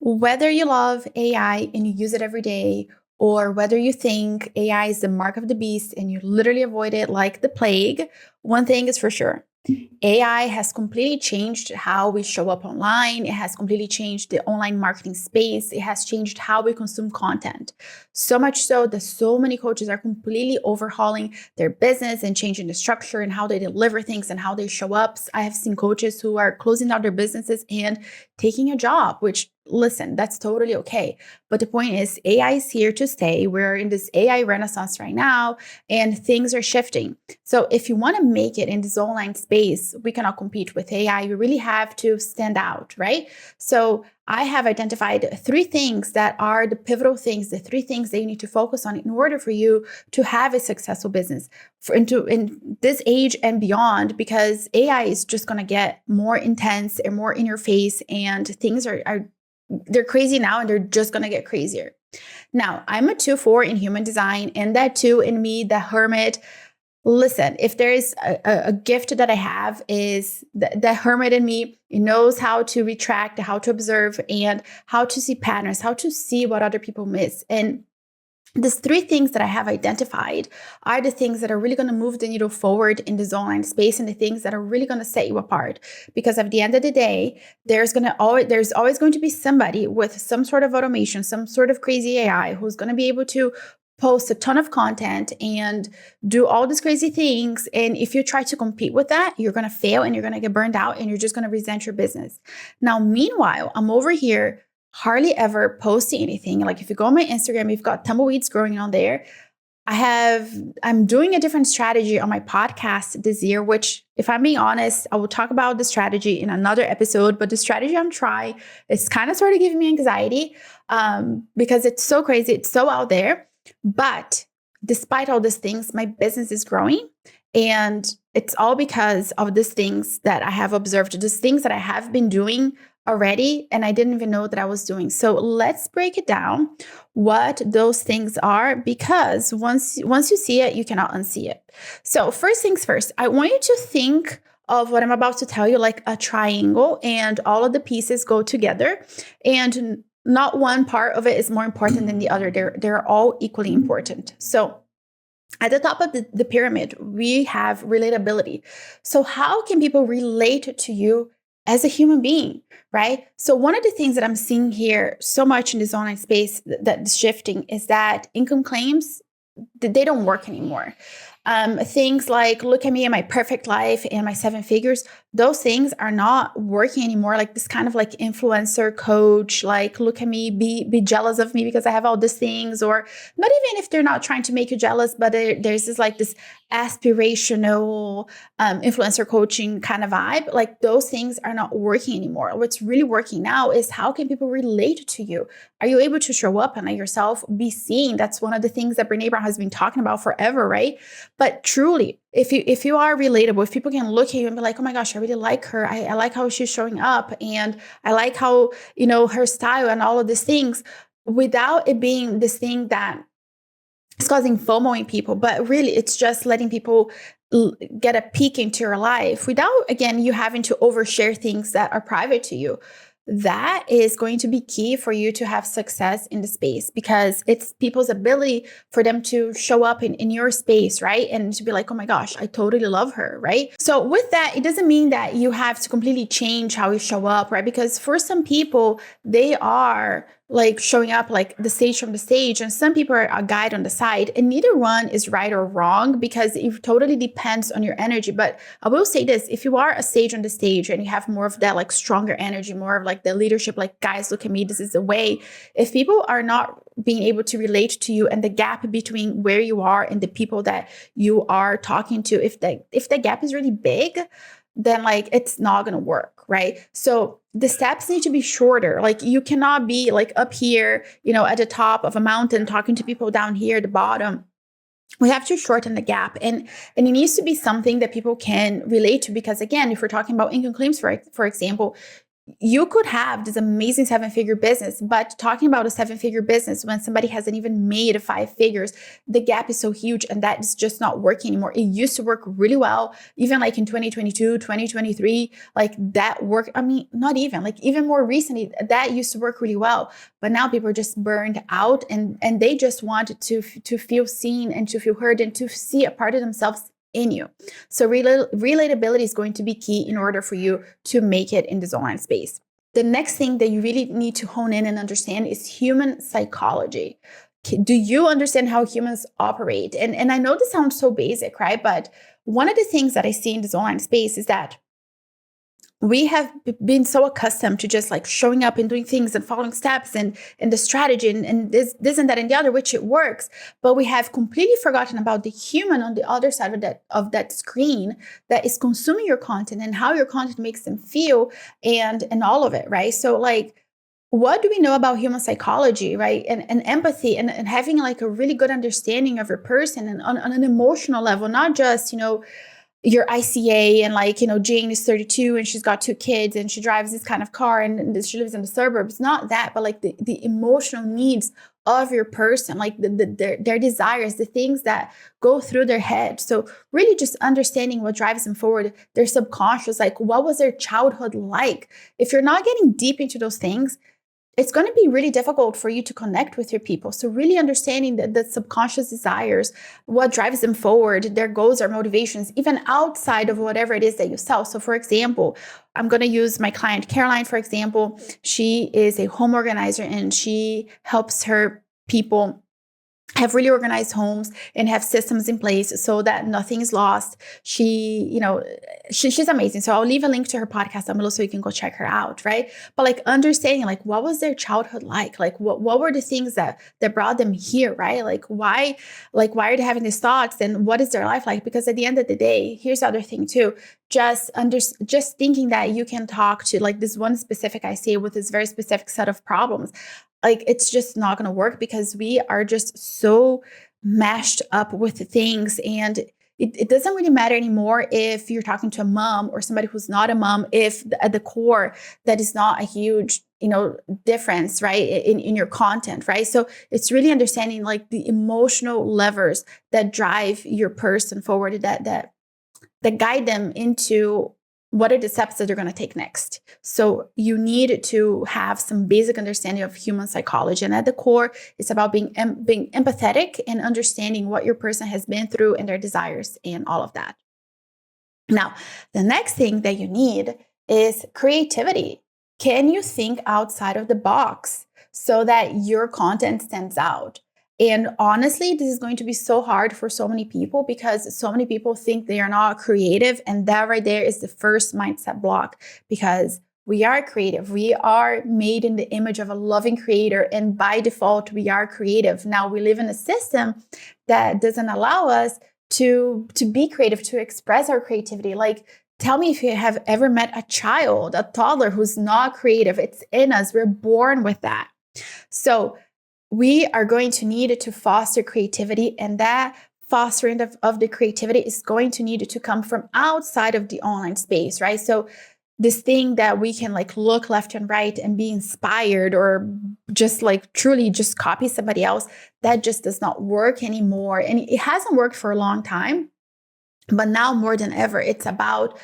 Whether you love AI and you use it every day, or whether you think AI is the mark of the beast and you literally avoid it like the plague, one thing is for sure. AI has completely changed how we show up online. It has completely changed the online marketing space. It has changed how we consume content. So much so that so many coaches are completely overhauling their business and changing the structure and how they deliver things and how they show up. I have seen coaches who are closing down their businesses and taking a job, which, listen, that's totally okay. But the point is, AI is here to stay. We're in this AI renaissance right now, and things are shifting. So if you want to make it in this online space, we cannot compete with AI. We really have to stand out, right? So I have identified 3 things that are the pivotal things, the 3 things that you need to focus on in order for you to have a successful business in this age and beyond, because AI is just going to get more intense and more in your face, and things are they're crazy now and they're just going to get crazier. Now, I'm a 2-4 in human design, and that 2 in me, the hermit. Listen, if there is a gift that I have, is the hermit in me. It knows how to retract, how to observe, and how to see patterns, how to see what other people miss. And these 3 things that I have identified are the things that are really going to move the needle forward in this online space, and the things that are really going to set you apart. Because at the end of the day, there's always going to be somebody with some sort of automation, some sort of crazy AI who's going to be able to post a ton of content and do all these crazy things. And if you try to compete with that, you're going to fail and you're going to get burned out and you're just going to resent your business. Now, meanwhile, I'm over here hardly ever posting anything. Like if you go on my Instagram, you've got tumbleweeds growing on there. I'm doing a different strategy on my podcast this year, which, if I'm being honest, I will talk about the strategy in another episode. But the strategy I'm trying is kind of sort of giving me anxiety because it's so crazy. It's so out there. But despite all these things, my business is growing. And it's all because of these things that I have observed, these things that I have been doing already, and I didn't even know that I was doing. So let's break it down, what those things are, because once you see it, you cannot unsee it. So first things first, I want you to think of what I'm about to tell you like a triangle, and all of the pieces go together, and not one part of it is more important than the other. They're all equally important. So at the top of the pyramid, we have relatability. So how can people relate to you as a human being, right? So one of the things that I'm seeing here so much in this online space that's shifting is that income claims, they don't work anymore. Things like, look at me and my perfect life and my 7 figures, those things are not working anymore. Like this kind of like influencer coach, like, look at me, be jealous of me because I have all these things, or not even if they're not trying to make you jealous, but there's this aspirational influencer coaching kind of vibe. Like those things are not working anymore. What's really working now is, how can people relate to you? Are you able to show up and let yourself be seen? That's one of the things that Brené Brown has been talking about forever, right? But truly, if you are relatable, if people can look at you and be like, oh my gosh, I really like her. I like how she's showing up, and I like how, her style and all of these things, without it being this thing that is causing FOMO in people, but really it's just letting people get a peek into your life without, again, you having to overshare things that are private to you. That is going to be key for you to have success in the space, because it's people's ability for them to show up in your space, right? And to be like, oh my gosh, I totally love her, right? So with that, it doesn't mean that you have to completely change how you show up, right? Because for some people, they are like showing up like the sage from the stage, and some people are a guide on the side, and neither one is right or wrong, because it totally depends on your energy. But I will say this, if you are a sage on the stage and you have more of that like stronger energy, more of like the leadership, like, guys, look at me, this is the way. If people are not being able to relate to you, and the gap between where you are and the people that you are talking to, if the gap is really big, then like it's not going to work, right? So the steps need to be shorter. Like you cannot be like up here, at the top of a mountain talking to people down here at the bottom. We have to shorten the gap, and it needs to be something that people can relate to, because again, if we're talking about income claims, for example, you could have this amazing 7-figure business, but talking about a 7-figure business when somebody hasn't even made 5 figures, the gap is so huge and that is just not working anymore. It used to work really well, even like in 2022, 2023, like that work. I mean, not even like even more recently, that used to work really well, but now people are just burned out and they just want to feel seen and to feel heard and to see a part of themselves in you. So relatability is going to be key in order for you to make it in this online space. The next thing that you really need to hone in and understand is human psychology. Do you understand how humans operate? And I know this sounds so basic, right? But one of the things that I see in this online space is that we have been so accustomed to just like showing up and doing things and following steps and the strategy and this and that and the other, which it works. But we have completely forgotten about the human on the other side of that screen that is consuming your content and how your content makes them feel and all of it, right? So like, what do we know about human psychology, right? And empathy and having like a really good understanding of your person and on an emotional level, not just, your ICA and like, Jane is 32 and she's got 2 kids and she drives this kind of car and she lives in the suburbs. Not that, but like the emotional needs of your person, like their desires, the things that go through their head. So really just understanding what drives them forward, their subconscious, like what was their childhood like? If you're not getting deep into those things, it's going to be really difficult for you to connect with your people. So really understanding the subconscious desires, what drives them forward, their goals or motivations, even outside of whatever it is that you sell. So for example, I'm going to use my client, Caroline, for example. She is a home organizer and she helps her people have really organized homes and have systems in place so that nothing is lost. She's amazing. So I'll leave a link to her podcast down below so you can go check her out, right? But like understanding like what was their childhood like? Like what were the things that brought them here, right? Like why are they having these thoughts and what is their life like? Because at the end of the day, here's the other thing too. Just thinking that you can talk to like this one specific ICA with this very specific set of problems, like it's just not going to work because we are just so mashed up with things. And it doesn't really matter anymore if you're talking to a mom or somebody who's not a mom, if at the core that is not a huge difference, right, in your content, right? So it's really understanding like the emotional levers that drive your person forward, that guide them into what are the steps that they're going to take next. So you need to have some basic understanding of human psychology. And at the core, it's about being empathetic and understanding what your person has been through and their desires and all of that. Now, the next thing that you need is creativity. Can you think outside of the box so that your content stands out? And honestly, this is going to be so hard for so many people because so many people think they are not creative. And that right there is the first mindset block, because we are creative. We are made in the image of a loving creator. And by default, we are creative. Now we live in a system that doesn't allow us to be creative, to express our creativity. Like, tell me if you have ever met a child, a toddler who's not creative. It's in us. We're born with that. So we are going to need to foster creativity, and that fostering of the creativity is going to need to come from outside of the online space, right? So this thing that we can like look left and right and be inspired or just like truly just copy somebody else, that just does not work anymore. And it hasn't worked for a long time, but now more than ever, it's about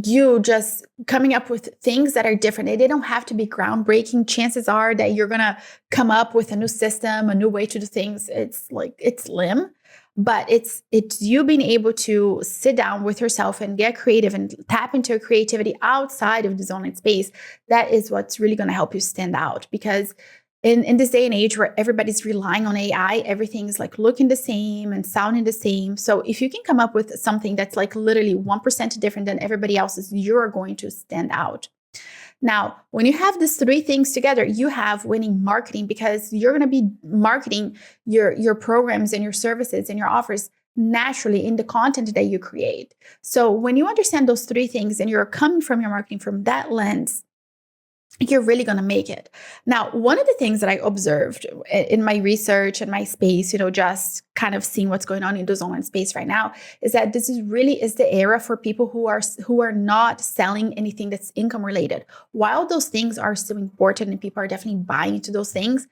you just coming up with things that are different. They don't have to be groundbreaking. Chances are that you're going to come up with a new system, a new way to do things. It's slim, but it's you being able to sit down with yourself and get creative and tap into your creativity outside of this online space. That is what's really going to help you stand out, because in this day and age where everybody's relying on AI, everything is like looking the same and sounding the same. So if you can come up with something that's like literally 1% different than everybody else's, you're going to stand out. Now, when you have these 3 things together, you have winning marketing, because you're going to be marketing your programs and your services and your offers naturally in the content that you create. So when you understand those 3 things and you're coming from your marketing from that lens, you're really going to make it. Now, one of the things that I observed in my research and my space, just kind of seeing what's going on in those online space right now, is that this is really is the era for people who are not selling anything that's income related. While those things are still important and people are definitely buying into those things,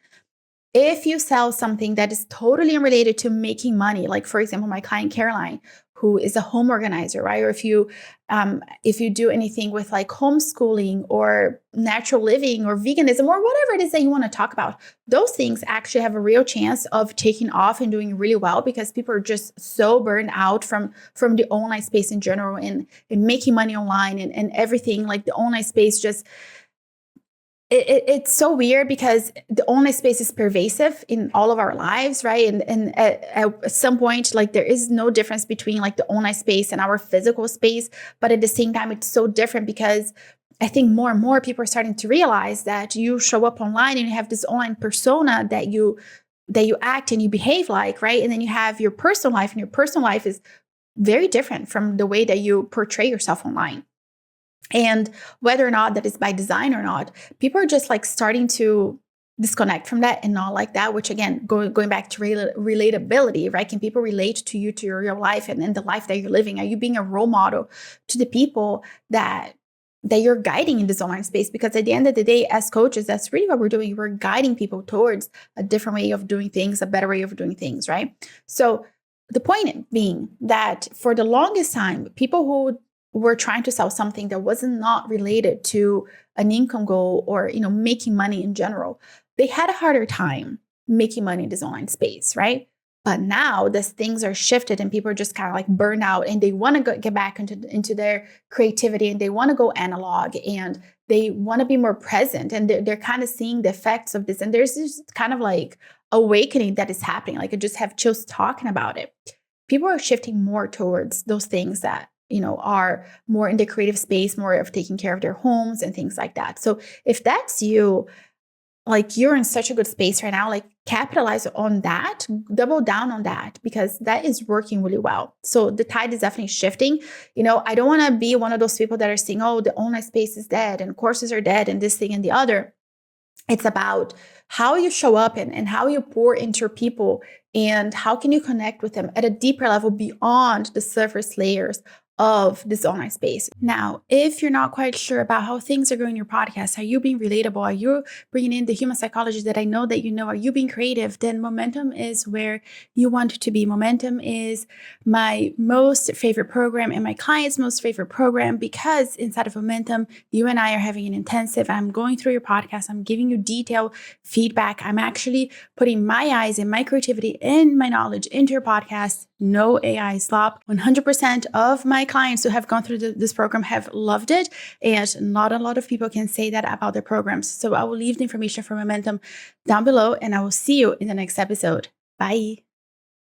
if you sell something that is totally unrelated to making money, like for example, my client Caroline, who is a home organizer, right? Or if you do anything with like homeschooling or natural living or veganism or whatever it is that you want to talk about, those things actually have a real chance of taking off and doing really well because people are just so burned out from the online space in general and making money online and everything. Like the online space just it's so weird because the online space is pervasive in all of our lives, right? And at some point, like there is no difference between like the online space and our physical space. But at the same time, it's so different because I think more and more people are starting to realize that you show up online and you have this online persona that you act and you behave like, right? And then you have your personal life, and your personal life is very different from the way that you portray yourself online. And whether or not that is by design or not, people are just like starting to disconnect from that and not like that, which again, going back to relatability, right? Can people relate to you, to your real life and the life that you're living? Are you being a role model to the people that you're guiding in this online space? Because at the end of the day, as coaches, that's really what we're doing. We're guiding people towards a different way of doing things, a better way of doing things, right? So the point being that for the longest time, people who were trying to sell something that wasn't not related to an income goal or making money in general, they had a harder time making money in this online space, right? But now these things are shifted and people are just kind of like burned out and they want to get back into their creativity and they want to go analog and they want to be more present, and they're kind of seeing the effects of this. And there's this kind of like awakening that is happening. Like I just have chills talking about it. People are shifting more towards those things that are more in the creative space, more of taking care of their homes and things like that. So if that's you, like you're in such a good space right now, like capitalize on that, double down on that, because that is working really well. So the tide is definitely shifting. I don't want to be one of those people that are saying, oh, the online space is dead and courses are dead and this thing and the other. It's about how you show up and how you pour into your people and how can you connect with them at a deeper level beyond the surface layers of this online space. Now, if you're not quite sure about how things are going in your podcast, are you being relatable? Are you bringing in the human psychology that I know that you know? Are you being creative? Then Momentum is where you want to be. Momentum is my most favorite program and my client's most favorite program because inside of Momentum, you and I are having an intensive. I'm going through your podcast. I'm giving you detailed feedback. I'm actually putting my eyes and my creativity and my knowledge into your podcast. No AI slop. 100% of my clients who have gone through this program have loved it. And not a lot of people can say that about their programs. So I will leave the information for Momentum down below and I will see you in the next episode. Bye.